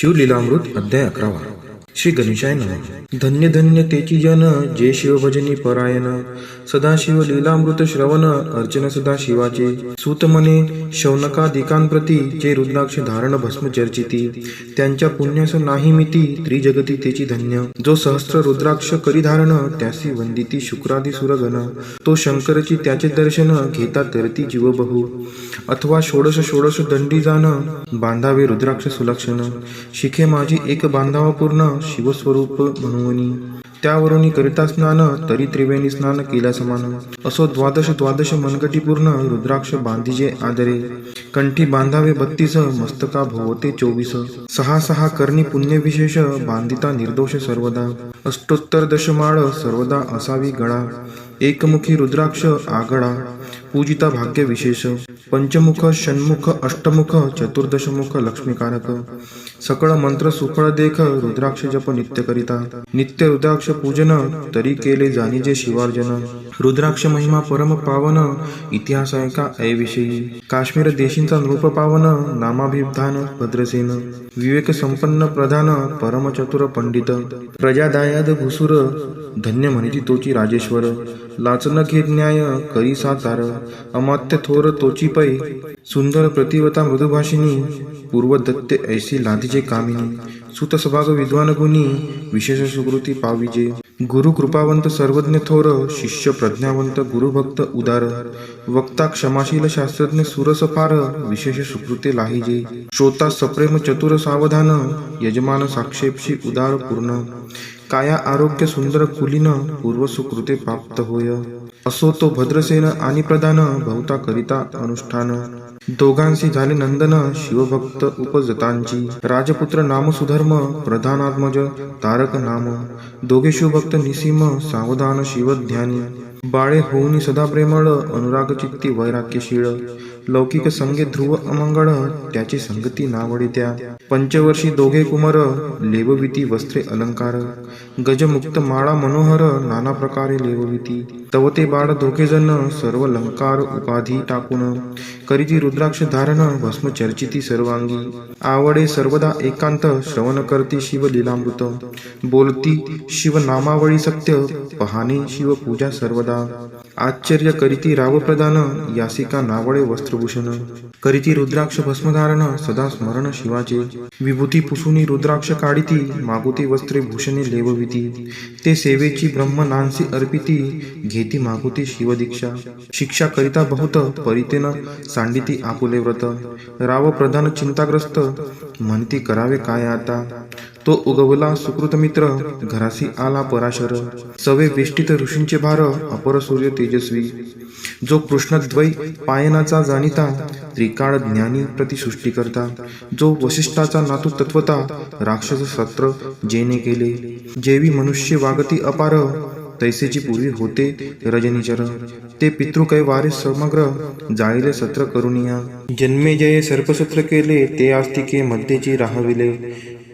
शिवलीलामृत अध्याय 11. श्री गणेशाय नमः. धन्य धन्य तेची जन जे शिवभजनी परायण. सदाशिव लीलामृत श्रवण अर्चन सदा शिवाचे. सूत मने शौनकादिकांप्रती जे रुद्राक्ष धारण भस्म चर्चिती. त्यांच्या पुण्यास नाही मिती त्रिजगती तेची धन्य. जो सहस्त्र रुद्राक्ष करी धारण त्यासी वंदिती शुक्रादी सुरगण. तो शंकरची त्याचे दर्शन घेता तरती जीव बहु. अथवा षोडश षोडश दंडी जाण बांधावे रुद्राक्ष सुलक्षण. शिखे माझी एक बांधावा पूर्ण शिवस्वरूप म्हणूनी. त्यावरून करिता स्नान तरी त्रिवेणी स्नान केल्या समान. असो द्वादश द्वादश मनगटी पूर्ण रुद्राक्ष बांधिजे आदरे. कंठी बांधावे 32 मस्तका भोवते 24. सहा सहा करणी पुण्य विशेष बांधिता निर्दोष सर्वदा. अष्टोत्तर दशमाळ सर्वदा असावी गळा. एकमुखी रुद्राक्ष आगळा पूजिता भाग्य विशेष. पंचमुख षण्मुख अष्टमुख चतुर्दशमुख लक्ष्मीकारक. सकळ मंत्र सुफळ देख रुद्राक्ष जप नित्य करिता. नित्य रुद्राक्ष पूजन तरी केले जाणीजे शिवार्जन. रुद्राक्ष महिमा परम पावन इतिहास ऐका ऐविषयी. काश्मीर देशींचा नृप पावन नामाभिधान भद्रसेन. विवेक संपन्न प्रधान परम चतुर पंडित. प्रजादायाद भुसुर धन्य म्हणती तोची राजेश्वर. लाचन घेत न्याय करी सातार अमात्य थोर तोची पै. सुंदर प्रतिवता मृदुभाषिनी पूर्वदत्ते ऐसी लादीचे कामिनी. सुत सभाग विद्वान गुणी विशेष सुकृती पाविजे. गुरु कृपावंत सर्वज्ञ थोर शिष्य प्रज्ञावंत गुरुभक्त उदार. वक्ता क्षमाशील शास्त्रज्ञ सुरस फार विशेष सुकृते लाहिजे. श्रोता सप्रेम चतुर सावधान यजमान साक्षेपशी उदार पूर्ण. काया आरोग्य सुंदर कुलीन पूर्व सुकृते प्राप्त होय. असो तो भद्रसेन आणि प्रधान भवता करिता अनुष्ठान. दोघांशी झाले नंदन शिवभक्त उपजतांची. राजपुत्र नाम सुधर्म प्रधानात्मज तारक नाम. दोघे शिवभक्त निसीम सावधान शिवध्यानी. बाळे होऊनी सदा प्रेमळ अनुराग चित्ती वैराग्यशीळ. लौकिक संगे ध्रुव अमंगळ त्याची संगती नावडी त्या. पंचवर्षी दोघे कुमार लेवविती वस्त्रे अलंकार. गजमुक्त माळा मनोहर नाना प्रकारे लेवविती. तवते बाळ दोघे जण सर्व अलंकार उपाधी टाकून. करीती रुद्राक्ष धारण भस्म चर्चिती सर्वांगी. आवडे सर्वदा एकांत श्रवण करती शिव लीलामृत. बोलती शिव नामावळी सत्य पहाणी शिव पूजा सर्वदा. आश्चर्य करीती राव प्रदान यासिका नावळे वस्त्रभूषण. करीती रुद्राक्ष भस्मधारण सदा स्मरण शिवाचे. विभूती पुसुनी रुद्राक्ष काढिती मागुती वस्त्रे भूषणे लेवविती. ते सेवेची ब्रह्म नांसी अर्पिती घेती मागुती शिवदीक्षा. शिक्षा करिता बहुत परितेन सांडिती आपुले व्रत. राव प्रधान चिंताग्रस्त म्हणती करावे काय आता. तो उगवला सुकृत मित्र घरासी आला पराशर. सवे वेष्टित ऋषींचे भार अपर सूर्य तेजस्वी. जो कृष्णद्वै पायनाचा जाणिता त्रिकाळ ज्ञानी प्रतिसृष्टी करता. जो वसिष्ठाचा नातू तत्वता राक्षस सत्र जेने केले. जेवी मनुष्य वागती अपार तैसेची पूर्वी होते रजनीचर. ते पितृकै वारे समग्र जाळीले सत्र करुनिया. जन्मे जये सर्पसत्र केले ते आस्तिके मध्येची राहविले.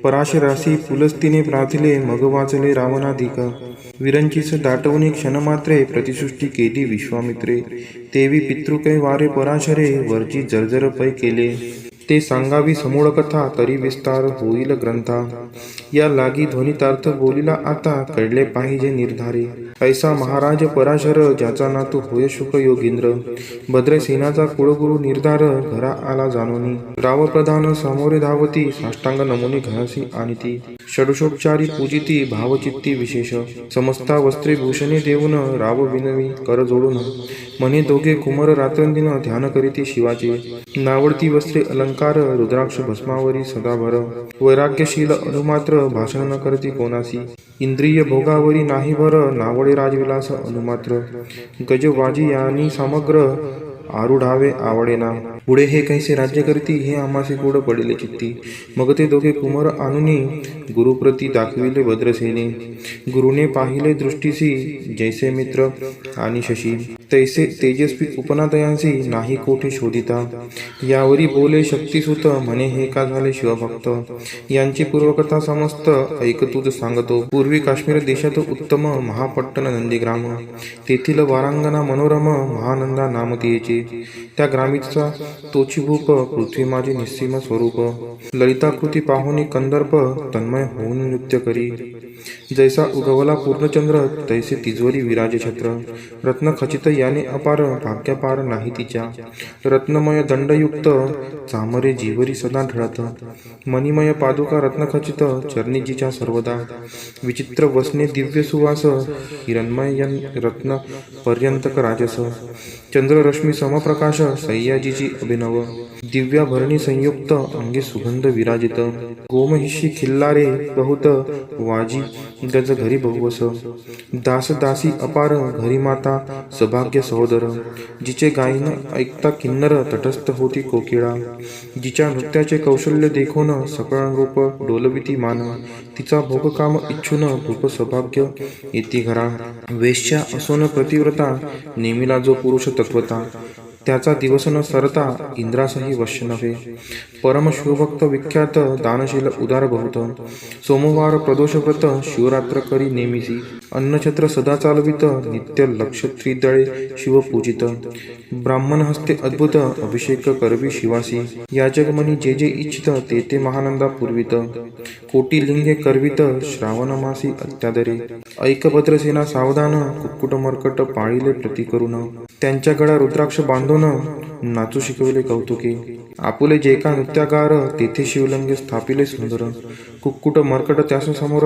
पराशरासी पुलस्तीने प्राथिले मग वाचले रावणाधिक. विरंचीस दाटवणी क्षणमात्रे प्रतिसृष्टी केली विश्वामित्रे. तेवी पितृकै वारे पराशरे वरची जर्जर पै केले. ते सांगावी समूळ कथा तरी विस्तार होईल ग्रंथा. या लागी ध्वनितार्थ बोलिला आता कळले पाहिजे निर्धारे. ऐसा महाराज पराशर ज्याचा नातू होय शुक योगींद्र. भद्रसेनाचा कुळगुरु निर्धार घरा आला जाणोनी. राव प्रधान समोरे धावती साष्टांग नमुनी घरासी आणिती. षडशोपचारी पूजिती भावचित्ती विशेष. समस्ता वस्त्रे भूषणे देऊन राव विनवी कर जोडून. म्हणे दोघे कुमार रात्रंदिन ध्यान करीती शिवाचे. नावडती वस्त्रे अलंकार रुद्राक्ष भस्मावरी सदाभर. वैराग्यशील अनुमात्र भाषण न करती कोणासी. इंद्रिय भोगावरी नाही भर नावडे राजविलास अनुमात्र. गजवाजी यांनी समग्र आरुढावे आवडेना. पुढे हे कैसे राज्य करती हे आम्हासे गोड पडिले चित्ती. मग ते दोघे कुमार आणुनी गुरुप्रती दाखविले भद्रसेने. गुरुने पाहिले दृष्टीसी जैसे मित्र आणि शशी. तैसे तेजस्वी उपनादयांसी नाही कोठे शोधिता. यावरी बोले शक्तिसुत म्हणे हे का झाले शिवभक्त. यांची पूर्वकथा समस्त ऐक तुझ सांगतो. पूर्वी काश्मीर देशात उत्तम महापट्टण नंदीग्राम. तेथील वारांगना मनोरम महानंदा नाम तिचे. त्या ग्रामीचा तोची भूप पृथ्वी माझी निस्सीम स्वरूप ललिताकृती पाहुनी कंदर्प तन्मय होऊन नृत्य करी जैसा उगवला पूर्णचंद्र तैसे तिजोरी विराजे छत्र रत्न खचित याने अपार भाग्यपार नाही तिच्या रत्नमय दंडयुक्त चामरे जीवरी सदा ढळत मणिमय पादुका रत्नखचित चरणीजीच्या सर्वदा विचित्र वसने दिव्य सुवास हिरणमय रत्न पर्यंतक राजस चंद्ररश्मी समप्रकाश सह्याजीची अभिनव दिव्या भरणी संयुक्त अंगे सुगंध विराजित गोमहिषी खिल्लारे बहुत वाजी गज घरी बहुवस दास दासी अपार घरी माता सभाग्य सहोदर जिचे गायन ऐकता किन्नर तटस्थ होती कोकिळा जिच्या नृत्याचे कौशल्य देखून सकळ रूप डोलविती मान तिचा भोगकाम इच्छुन भूप सौभाग्य येती घरा वेश्या असोन प्रतिव्रता नेमिला जो पुरुष तत्वता त्याचा दिवस न सरता इंद्रासही वश्य नव्हे परम शिवभक्त विख्यात दानशील उदार बहुत सोमवार प्रदोषव्रत शिवरात्र करी नेमिसी अन्नछत्र सदा चालवित नित्य लक्ष त्रिदळे शिव पूजित ब्राह्मण हस्ते अद्भुत अभिषेक करवी शिवासी याजगमनी जे जे इच्छित ते ते महानंदा पूर्वित कोटी लिंगे करवित श्रावण मासी अत्यादरे ऐकभद्रसेना सावधान कुक्कुट मर्कट पाळिले प्रति करून त्यांच्या गळा रुद्राक्ष बांधून नाचू शिकविले कौतुके आपुले जे का नृत्यागार तेथे शिवलिंगे स्थापिले सुंदर कुक्कुट मर्कट त्यास समोर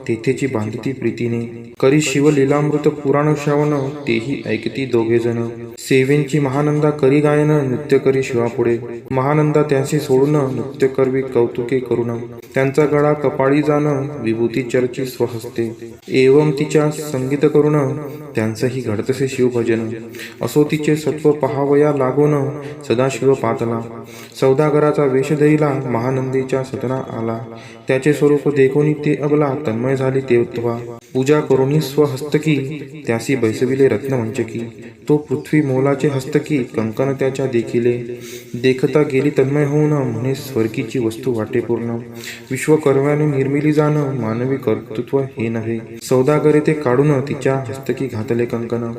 तेथेची बांधिती प्रीतीने करी शिव लीलामृत पुराण श्रवण तेही ऐकती दोघे जण सेवेंची महानंदा करी गायन नृत्य करी शिवापुढे महानंदा त्यांशी सोडून नृत्य करवी कौतुके करून त्यांचा गळा कपाळी जाण विभूती चर्ची स्वहस्ते एवं तिच्या संगीत करून त्यांचंही घडतसे शिवभजन असो तिचे सत्व पहावया लागून सदाशिव पातला सौदागराचा वेश धैला महानंदीच्या सदना आला त्याचे स्वरूप देखोनी ते अबला तन्मय झाली तेव्हा पूजा करुणी स्वहस्तकी त्यासी बैसविले रत्नमंचकी तो पृथ्वी मोलाचे हस्तकी कंकन त्याच्या देखिले देखता गेली तन्मय होऊन म्हणे स्वर्गीची वस्तू वाटे पूर्ण विश्वकर्म्याने निर्मिली जाण मानवी कर्तृत्व हे नव्हे सौदागरे ते काढून तिच्या हस्तकी घातले कंकन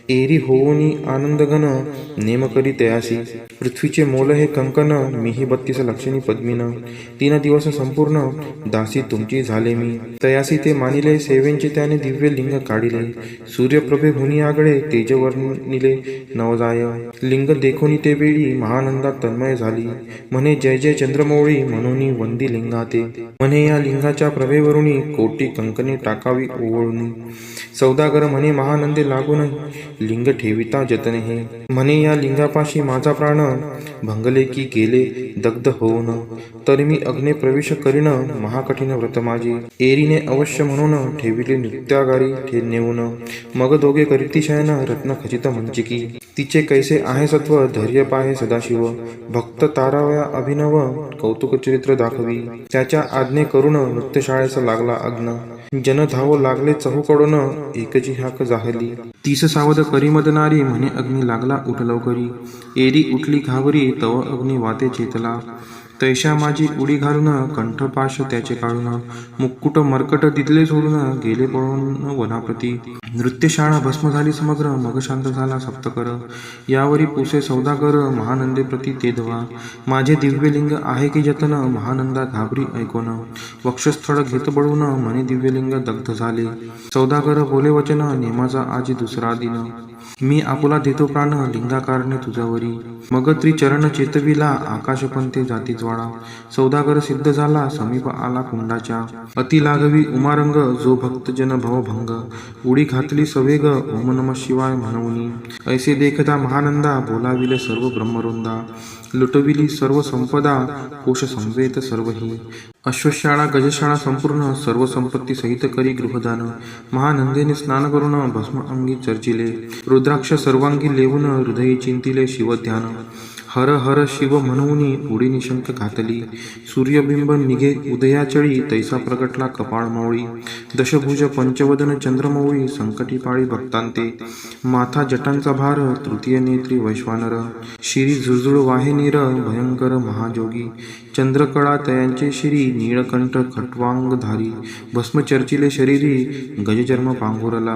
एरी होऊनी आनंदघन नेम करी तयासी पृथ्वीचे मोल हे कंकन मीही 32 लक्षणी पद्मीन 3 दिवस संपूर्ण दासी तुमची झाले मी तयासी ते मानिले सेवेंचे त्याने दिव्य लिंग काढिले सूर्यप्रभे हुनी आगळे तेजवर्णिले नवजाय लिंग देखोनी ते वेळी महानंदात तन्मय झाली म्हणे जय जय चंद्रमौळी म्हणून वंदी लिंगाते म्हणे या लिंगाच्या प्रभेवरुणी कोटी कंकणे टाकावी ओवळून सौदागर म्हणे महानंदे लागून लिंग ठेविता जतने हे म्हणे या लिंगापाशी माझा प्राण भंगले की गेले दग्ध होऊन तर मी अग्ने प्रवेश करीन महाकठीण व्रत माझी एरीने अवश्य म्हणून ठेविले नृत्यागारी नेऊन मग दोघे करीती शयन रत्न खचित मंचिकी तिचे कैसे आहे सत्व धैर्य पाहे सदाशिव भक्त तारावया अभिनव कौतुक चरित्र दाखवी त्याच्या आज्ञे करून नृत्यशाळेस लागला अग्न जन धाव लागले चहूकडून एकची हाक जाहली 30 सावध करी मदनारी म्हणे अग्नी लागला उठ लवकरी एरी उठली घावरी तव अग्नी वाते चेतला तैशा माझी उडी घालून कंठपाश त्याचे काढून मुक्कुट मर्कट दिदले सोडून गेले पळून वनाप्रती नृत्यशाळा भस्म झाली समग्र मग शांत झाला सप्तकर यावरी पुसे सौदागर महानंदे प्रती ते धवा माझे दिव्यलिंग आहे की जतन महानंदा घाबरी ऐकोन वक्षस्थळ घेत बळून म्हणे दिव्यलिंग दग्ध झाले सौदागर बोले वचन नेमाचा आजी दुसरा दिन मी आपुला देतो प्राण लिंगाकारणे तुझ्यावरी मग त्रिचरण चेतविला आकाशपंथे जाती ज्वाळा सौदागर सिद्ध झाला समीप आला कुंडाच्या अति लागवी उमारंग जो भक्तजन भवभंग उडी घातली सवेग ओम नमः शिवाय म्हणूनी ऐसे देखता महानंदा बोलाविले सर्व ब्रह्मवृंदा लुटविली सर्व संपदा कोश संवेत सर्वही अश्वशाळा गजशाळा संपूर्ण सर्व संपत्ती सहित करी गृहदान महानंदेने स्नान करून भस्म अंगी चर्चिले रुद्राक्ष सर्वांगी लेवून हृदयी चिंतिले शिवध्यान हर हर शिव म्हणून उडी निशंक घातली सूर्यबिंब निघे उदयाचळी तैसा प्रगटला कपाळ मौळी दशभुज पंचवदन चंद्रमौळी संकटी पाळी भक्तांते माथा जटांचा भार तृतीय नेत्री वैश्वानर शिरी झुळझुळ वाहे नीर भयंकर महाजोगी चंद्रकळा तयांचे शिरी, नीळकंठ खट्वांगधारी, भस्म चर्चिले शरीरी, गजचर्म पांघोरला,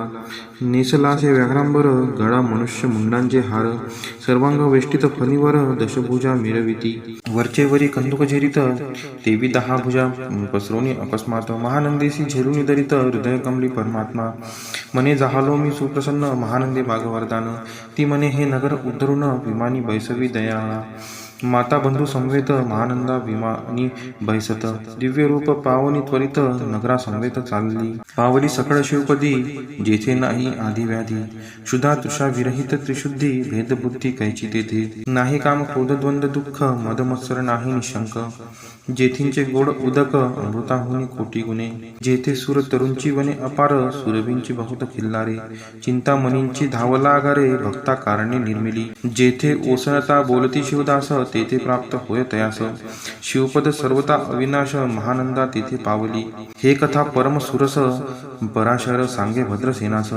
नेसलासे व्याघ्रांबर, गळा मनुष्य मुंडांचे हार, सर्वांग वेष्टित फणीवर, दशभुजा मिरविती, वरचे वरी कंदुक झेरित, तेवी 10 भुजा पसरवणी अकस्मात, महानंदेसी झेलून दरित, हृदय कमली परमात्मा, मने जाहलो मी सुप्रसन्न, महानंदे भागवरदान, ती मने हे नगर उद्धरून, विमानी बैसवी दयाळा, माता बंधू समवेत, महानंदा विमानी बैसत, दिव्य रूप पावनी त्वरित, नगरा समवेत चालली, पावली सकळ शिवपदी, जेथे नाही आधी व्याधी, क्षुधा तृषा विरहित त्रिशुद्धी, भेदबुद्धी कैची तेथे, नाही काम क्रोध द्वंद्व दुःख, मदमत्सर नाही निशंक, जेथींचे गोड उदक, अमृताहुनी कोटी गुणे, जेथे सुर तरुंची वने अपार, सुरभींची बहुत खिल्लारे, चिंतामणींची धावला आगारे, भक्ता कारणे निर्मिली, जेथे ओसळता बोलती शिवदास, तेथे प्राप्त होय तयास, शिवपद सर्वता अविनाश, महानंदा तेथे पावली, हे कथा परम सुरस, पराशर सांगे भद्रसेनास,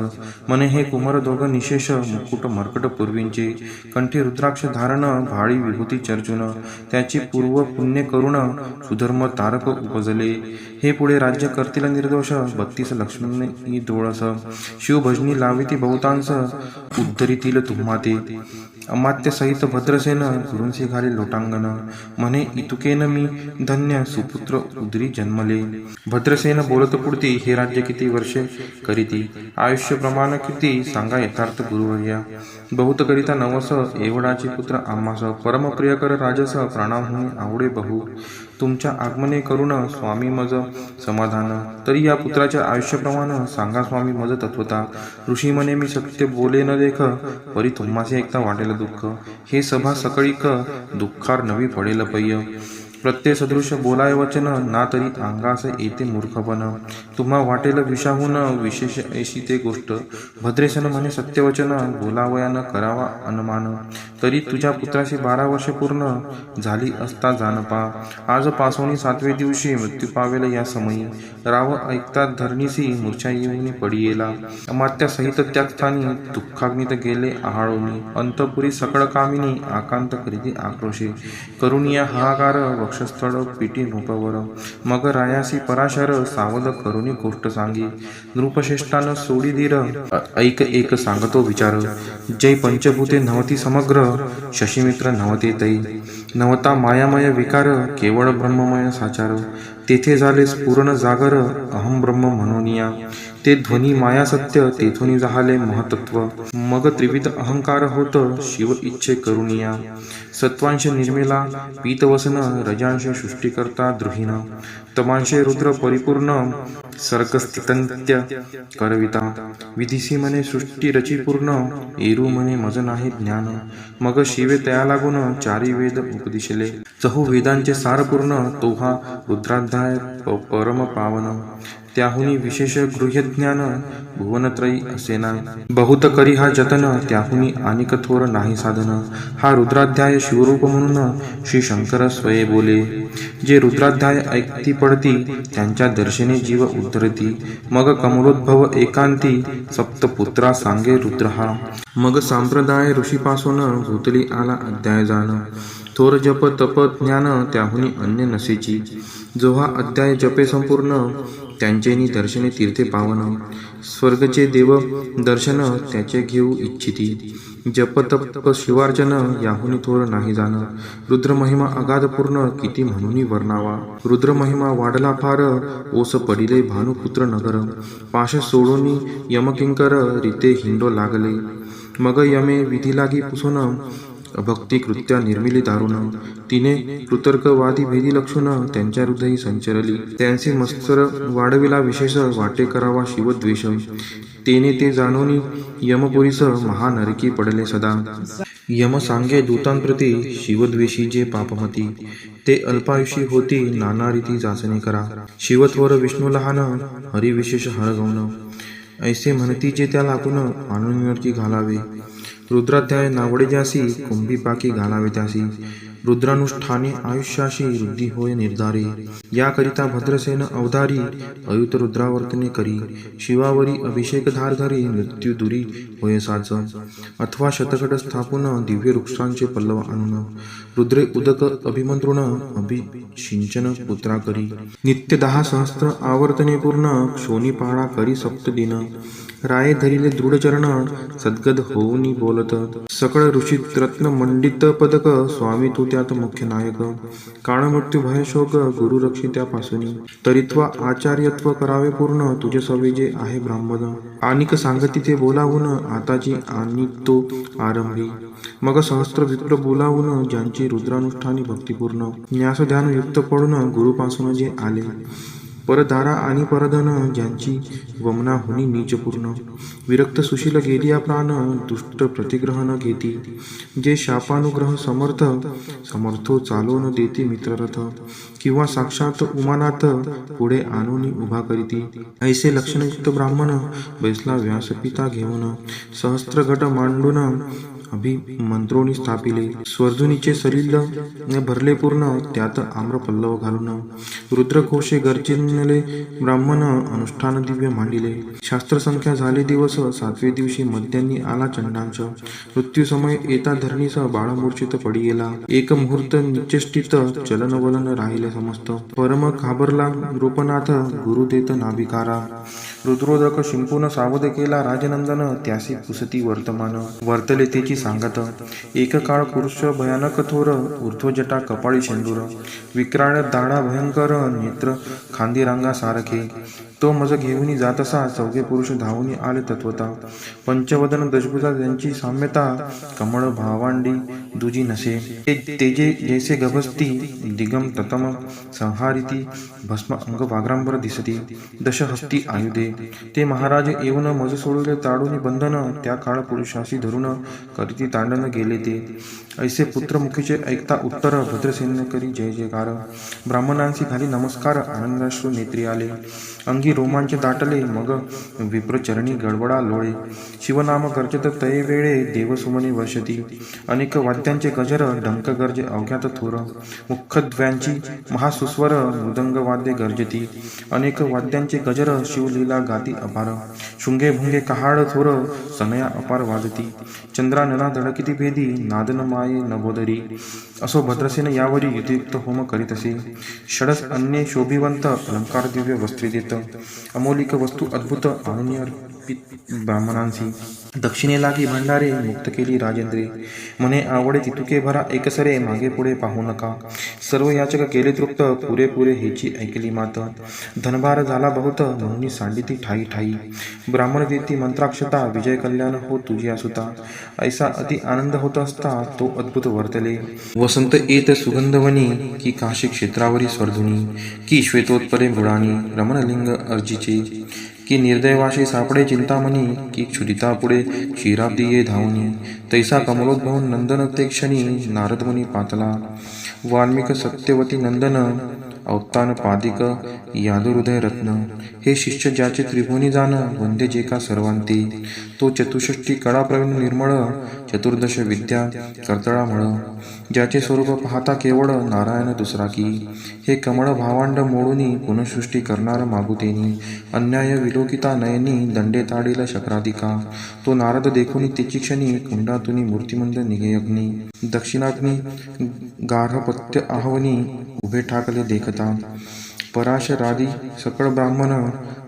मने हे कुमार दोघ निशेष, मुकुट मर्कट पूर्वींचे, कंठी रुद्राक्ष धारण, भाळी विभूती चर्चून, त्याची पूर्व पुण्य करुण, सुधर्म तारक उपजले, हे पुढे राज्य करतील निर्दोष, 32 लक्ष्मी डोळस, शिवभजनी लाविती बहुतांस, उद्धरितील तुम्हा ते, अमात्य सहित भद्रसेन, गुरुंसी घाली लोटांगण, म्हणे इतुकेन मी धन्य, सुपुत्र उदरी जन्मले, भद्रसेन बोलत पुढती, हे राज्य किती वर्षे करीती, आयुष्य प्रमाण किती, सांगा यथार्थ गुरुवर्या, बहुत करिता नवस, एवढाचे पुत्र आम्हास, परमप्रियकर राजस, प्राणाहुनी आवडे बहु, तुमच्या आगमने करुण, स्वामी मज समाधान, तरी या पुत्राच्या आयुष्यप्रमाण, सांगा स्वामी मज तत्वता, ऋषी म्हणे मी सत्य बोले न देख, परी तुम्हासे एकता वाटेल दुःख, हे सभा सकळीक, दुःखार नवी पडेल पय्य, प्रत्यय सदृश बोलाय वचन, ना तरी अंगास येते मूर्खपण, तुम्हा वाटेल विषाहून, विशेष ऐशी ते गोष्ट, भद्रेशन म्हणे सत्यवचन, बोलावया न करावा अनुमान, तरी तुझ्या पुत्राशी 12 वर्ष पूर्ण झाली असता जानपा, आज पासोनी 7वे दिवशी मृत्यू पावेल या समयी, राव ऐकतात धरणीसी, मूर्छा येऊनी पडियेला, अमात्या सहित त्या स्थानी, दुःखाग्नीत गेले आहाळोनी, अंतपुरी सकळ कामिनी, आकांत करीती आक्रोशे, करुनिया हाहाकार, वक्षस्थळ पिटी नृपवर, मग रायासी पराशर, सावध करुनी गोष्ट सांगी, नृपश्रेष्ठान सोडी धीर, ऐक एक सांगतो विचार, जय पंचभूते नव्हती समग्र, शशीमित्र नव्हते तै, नवता मायामय विकार, केवळ ब्रह्ममय साचार, तेथे झाले स्फुरण जागर, अहम ब्रह्म म्हणूनिया, ते ध्वनी माया सत्य, तेथून झाले महतत्व, मग त्रिविध अहंकार होत, शिव इच्छे करुनिया, सत्वांश निर्मिला पीतवसन, रजांश सृष्टीकर्ता द्रुहीन, तमांशे रुद्र परिपूर्ण, सर्गस्थितंत्य करविता, विधिसी म्हणे सृष्टी रची पूर्ण, एरू म्हणे मज नाही ज्ञान, मग शिवे तया लागून, चारी वेद उपदिशले, चहू वेदांचे सार पूर्ण, तो हा रुद्राध्याय परम पावन, त्याहुनी विशेष गृह्यज्ञान, भुवनत्रयी असेना, बहुत करी हा जतन, त्याहुनी आणि कठोर नाही साधन, हा रुद्राध्याय शिवरूप म्हणून, श्री शंकर स्वये बोले, जे रुद्राध्याय ऐकती पडती, त्यांच्या दर्शने जीव उद्धरती, मग कमलोद्भव एकांती, सप्तपुत्रा सांगे रुद्र हा, मग संप्रदाय ऋषीपासून, भूतली आला अध्याय जाण, थोर जप तप ज्ञान, त्याहुनी अन्य नसेची, जो हा अध्याय जपे संपूर्ण, त्यांचेनी दर्शने तीर्थे पावन, स्वर्गचे देव दर्शन, त्याचे घेऊ इच्छिती, जप तप शिवार्चन, याहुनी थोर नाही जाण, रुद्र महिमा अगाध पूर्ण, किती म्हणून वर्णावा, रुद्र महिमा वाढला फार, ओस पडिले भानुपुत्र नगर, पाश सोडून यमकिंकर, रीते हिंडो लागले, मग यमे विधी लागी पुसून, भक्ती कृत्या निर्मिली दारुण, तिने कृतर्कवादी भेदी लक्षण, त्यांच्या हृदयी संचरली, त्यांचे मत्सर वाढविला विशेष, वाटे करावा शिवद्वेष, तेने ते जाणून यमपुरीस, महानरकी पडले सदा, यम सांगे दूतांप्रती, शिवद्वेषी जे पापमती, ते अल्पायुषी होती, नाना रीती जाचणे करा, शिवत्वर विष्णू लहान, हरिविशेष हरगवण, ऐसे म्हणती जे त्या लागून, आणून घालावे, रुद्राध्याय नावडे ज्यासी, कुंभी पाकी घालावे त्यासी, रुद्रानुष्ठाने आयुष्याशी वृद्धी होय निर्धारी. याकरिता भद्रसेन अवधारी अयुत रुद्रावर्तने करी. शिवावरी अभिषेक धार धरी मृत्यू दुरी होय साच. अथवा शतकट स्थापून दिव्य वृक्षांचे पल्लव आणून रुद्रे उदक अभिमंत्रुण अभिषिंचन पुत्रा करी. नित्य 10 सहस्त्र आवर्तने पूर्ण क्षोणी पाळा करी सप्तदिन. राये धरिले दृढ चरण सद्गद होऊनी बोलत. सकळ ऋषीत रत्न मंडित पदक स्वामी तू त्यात मुख्य नायक. काळ मृत्यू भय शोक गुरु रक्षी त्यापासूनी. तरित्वा आचार्यत्व करावे पूर्ण तुझे सवे जे आहे ब्राह्मण. आनिक सांगती ते बोलावून आताची आणि तो आरंभी. मग सहस्त्र विप्र बोलावून ज्यांची रुद्रानुष्ठानी भक्तिपूर्ण. न्यास ध्यान युक्त पडून गुरुपासून जे आले. परधारा आणि परधन ज्यांची वमना हुनी नीचपूर्ण. विरक्त सुशील गेलिया प्राण दुष्ट प्रतिग्रहण घेती. जे शापानुग्रह समर्थो चालवून देती मित्ररथ. किंवा साक्षात उमानाथ पुढे आणून उभा करीती. ऐसे लक्षणयुक्त ब्राह्मण बैसला व्यासपिता घेऊन. सहस्त्र घट मांडून अभिमंत्रोणी स्थापिले. स्वर्धुनीचे सलिल भरले पूर्ण त्यात आम्रपल्लव घालून. रुद्रघोषे गर्जिनले ब्राह्मण अनुष्ठान दिव्य मांडिले. शास्त्रसंख्या झाले दिवस 7वे दिवशी मध्यान्नी आला चंडांश. मृत्यू समय येता धरणीस बाळमूर्छित पडी गेला. एक मुहूर्त निचेष्टित चलन वलन राहिले समस्त. परम घाबरला नृपनाथ गुरु देत नाभिकारा. रुद्रोदक शिंपून सावध केला राजनंदन. त्यासी पुसती वर्तमान वर्तले तेची सांगत. एक काळ पुरुष भयानक थोर ऊर्ध्वजटा कपाळी शेंदूर. विक्राळ दाढा भयंकर नेत्र खांदी रांगा सारखे. तो मज घेऊनी जातसा चौघे पुरुष धावून आले तत्वता. पंचवदन दशभुजा त्यांची साम्यता. कमळ भावांडी दुजी नसे. तेजे जैसे गभस्ती दिगम ततम संहारिती. भस्म अंग वाग्रांबर दिसती. दशहस्ती आयुधे. ते महाराज येऊन मज सोडले ताडून बंधन. त्या काळ पुरुषाशी धरून करीती तांडन गेले ते. ऐसे पुत्र मुखीचे ऐकता उत्तर भद्रसेन करी जय जयकार. ब्राह्मणांशी खाली नमस्कार आनंदाश्रू नेत्री आले. अंगी रोमांच दाटले मग विप्रचरणी गडबडा लोळे. शिवनाम गर्जत तये वेळे देवसुमने वर्षती. अनेक वाद्यांचे गजर डंक गर्जे अवघ्यात थोर. मुखद्व्यांची महासुस्वर मृदंग वाद्ये गर्जती. अनेक वाद्यांचे गजर शिवलीला गाती अपार. शुंगे भुंगे कहाड थोर सनया अपार वाजती. चंद्रानना धडकिती भेदी नादन माये नभोदरी. असो भद्रसेन यावरी युतियुक्त होम करीतसे. षडस अन्ये शोभिवंत अलंकार दिव्य वस्त्री देत. अमोलिक वस्तू अद्भुत आणून अर्पित ब्राह्मणांसी. दक्षिणे लागी भंडारे मुक्त केली राजेंद्रे. म्हणे आवडे तितुके भरा एकसरे मागे पुढे पाहू नका. सर्व याचक केले तृप्त पुरेपुरे हेची ऐकली मात. धनभार झाला बहुत म्हणून सांडिती ठाई ठाई. ब्राह्मण देती मंत्राक्षता विजय कल्याण हो तुझी असुता. ऐसा अति आनंद होत असता तो अद्भुत वर्तले. वसंत येत सुगंधवनी की काशी क्षेत्रावरी स्वर्धुनी. की श्वेतोत्परे मृडानी रमणलिंग अर्जीचे. की निर्दैवाशी सापडे चिंतामणी. की क्षुदिता पुढे क्षीराब्दी ये धावनी. तैसा कमलोद्भव नंदन ते क्षणी नारदमुनी पातला. वाल्मिक सत्यवती नंदन अवतान पादिक यादुहृदय रत्न. हे शिष्य ज्याचे त्रिभुवनी जाण वंदे जे का सर्वांती. तो चतुष्षष्टी कळा प्रवीण निर्मळ. चतुर्दश विद्या कर्तळामळ. ज्याचे स्वरूप पाहता केवळ नारायण दुसरा की. हे कमळ भावांड मोडूनी पुनःसृष्टी करणार मागुतेनी. अन्याय विलोकिता नयनी दंडे ताडील शक्राधिका. तो नारद देखुनी तेची क्षणी कुंडातुनी मूर्तिमंद निघे अग्नी. दक्षिणाग्नी गार्हपत्य आहवनी उभे ठाकले देखता. पराशरादी सकळ ब्राह्मण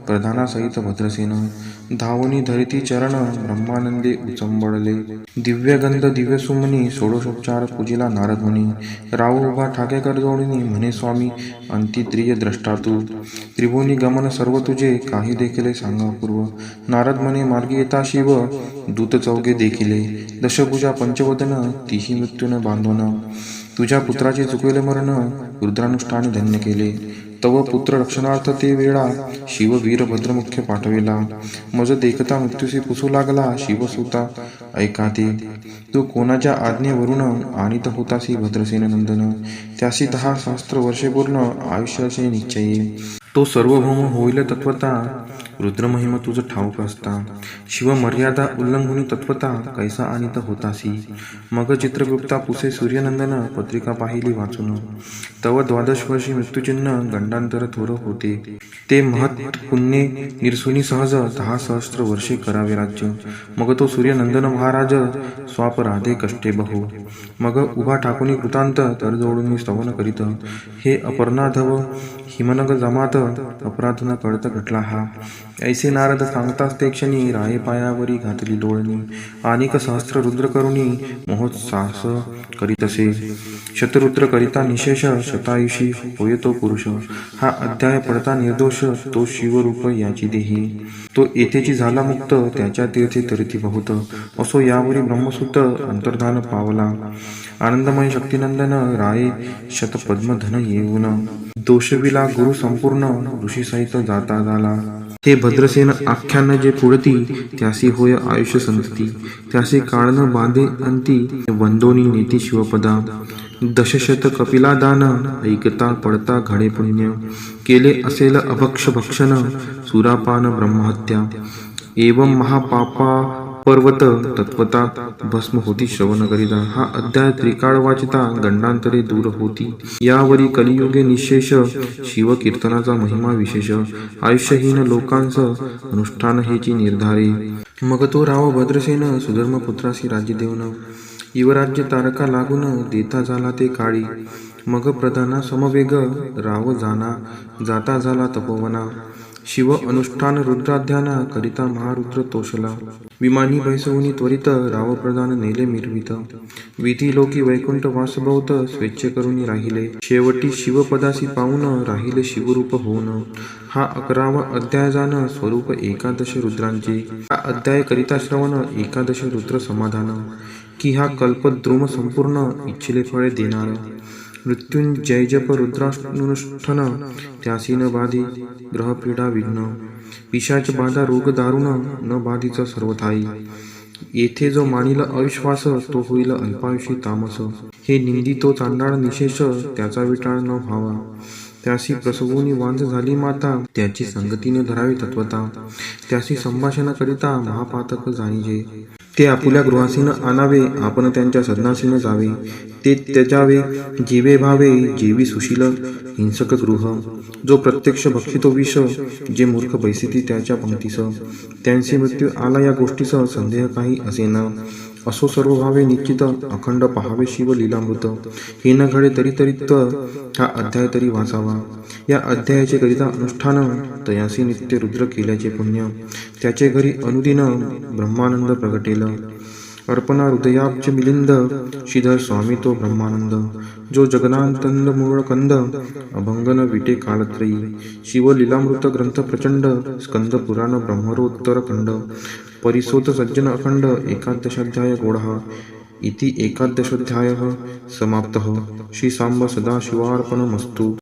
प्रधानासहित भद्रसेन. धावनी धरिती चरण ब्रह्मानंदे उचंबळले. दिव्यगंध दिव्यसुमनी षोडशोपचार पूजिला नारदमुनी. राव उभा ठाकेकर जोडणी म्हणे स्वामी अंतित्रिय द्रष्टा तू. त्रिभुवनी गमन सर्व तुझे काही देखील सांगा पूर्व. नारद म्हणे मार्गी येता शिव दूत चौघे देखिले. दशभुजा पंचवदन तीही मृत्यून बांधवण. तुझ्या पुत्राचे चुकवेले मरण रुद्रानुष्ठाने धन्य केले. तव पुत्र रक्षणार्थ ते वेळा शिव वीर भद्रमुख्य पाठविला. मज देखता मृत्यूशी पुसू लागला शिवसुता ऐका ते. तू कोणाच्या आज्ञेवरून आणीत होतासी भद्रसेन नंदन. त्यासी 10 सहस्त्र वर्षे पूर्ण आयुष्याचे निश्चये. तो सार्वभौम होईल तत्वता, रुद्रमहिमा तुझ ठाऊक असता. शिव मर्यादा उल्लंघुनी तत्वता, कैसा अनित होतासी. मग चित्रगुप्ता पुसे सूर्यनंदन, पत्रिका पाहिली वाचून. तव 12 वर्षी मृत्यूचिन्ह, गंडांतर थोर होते. ते महत् पुण्ये निरसुनी सहज, 10 सहस्त्र वर्षे करावे राज्य. मग तो सूर्यनंदन महाराज, स्वापराधे कष्टे बहु. मग उभा ठाकुनी कृतांत, तर जोडून स्तवन करीत. हे अपर्णाधव हिमनग जमात, अपराध न कळत घटला हा. ऐसे नारद सांगताच ते क्षणी, राये पायावरी घातली डोळणी. अनेक सहस्त्र रुद्र करुणी, महोत्सास करीतसे. शतरुद्र करिता निशेष, शतायुषी होय तो पुरुष. हा अध्याय पडता निर्दोष, तो शिवरूप याची देही. तो येथेची झाला मुक्त, त्याच्या तीर्थे तरती बहुत. असो यावरी ब्रह्मसूत, अंतर्धान पावला. आनंदमय शक्तिनंदन, राये शतपद्मधन येऊन. दोषविला गुरु संपूर्ण, ऋषीसहित जाता झाला. हे भद्रसेन आख्यान जे पुढती, त्यासी होय आयुष्य संतती. त्यासी काळ न बांधे अंती, वंदोनी नेती शिवपदा. दशशत कपिला दान, ऐकता पडता घडे पुण्य. केले असेल अभक्ष भक्षण, सुरापान ब्रह्महत्या. एवं महापापा पर्वत, तत्वता भस्म होती श्रवण करिता. हा अध्याय त्रिकाळ वाचिता, गंडांतरे दूर होती. यावरी कलियुगे निशेष, शिवकीर्तनाचा महिमा विशेष. आयुष्यहीन लोकांस, अनुष्ठान हेची निर्धारे. मग तो राव भद्रसेन, सुधर्म पुत्रासी राज्य देऊन. युवराज्य तारका लागून, देता झाला ते काळी. मग प्रधाना समवेग, राव जाता झाला तपोवना. शिव अनुष्ठान रुद्राध्याना, करिता महारुद्र तोषला. विमानी बैसवूनी त्वरित, राव प्रधान नेले मिरवित. विधी लोकी वैकुंठ वासभवत, स्वेच्छे करुनी राहिले. शेवटी शिवपदासी पाऊन, राहिले शिवरूप होऊन. हा 11वा अध्याय जाण, स्वरूप 11 रुद्रांचे. हा अध्याय करिता श्रवण, 11 रुद्र समाधान. की हा कल्पद्रुम संपूर्ण, इच्छिले फळे देणार. मृत्युंजय जप रुद्रानुष्ठन, त्यासी न बाधी ग्रहपीडा विघ्न. पिशाच बाधा रोग दारुण, न बाधीचा सर्वथाई. येथे जो मानिल अविश्वास, तो होईल अल्पायुषी तामस. हे निंदी तो चांडाळ निशेष, त्याचा विटाळ न व्हावा. त्यासी प्रसवूनी वांझ झाली माता, त्याची संगतीने धरावी तत्वता. त्यासी संभाषण करिता, महापातक जाणीजे. ते आपुल्या गृहासीन आणावे, आपण त्यांच्या सदनासीन जावे. ते त्यजावे जीवे भावे, जेवी सुशील हिंसक गृह. जो प्रत्यक्ष भक्षितो विष, जे मूर्ख बैसिती त्याच्या पंक्तीस. त्यांची मृत्यू आला या गोष्टीस, संदेह काही असेना. असो सर्व भावे निश्चित, अखंड पहावे शिव लीलामृत. हे न घडे तरी हा अध्याय तरी वाचावा. या अध्यायाचे करिता अनुष्ठान, तयासी नित्य रुद्र केल्याचे पुण्य. त्याचे घरी अनुदिन ब्रह्मानंद प्रगटेल. अर्पणा हृदयाब्ज मिलिंद, श्रीधर स्वामी तो ब्रह्मानंद. जो जगनांतंद मूळकंद, अभंगन विटे काळत्रयी. शिव लीलामृत ग्रंथ प्रचंड, स्कंद पुराण ब्रह्मरोत्तर खंड. परिसोत सज्जन अखंड, 11 गोढा. इति 11 समाप्तः. श्री सांब सदाशिवार्पणमस्तु.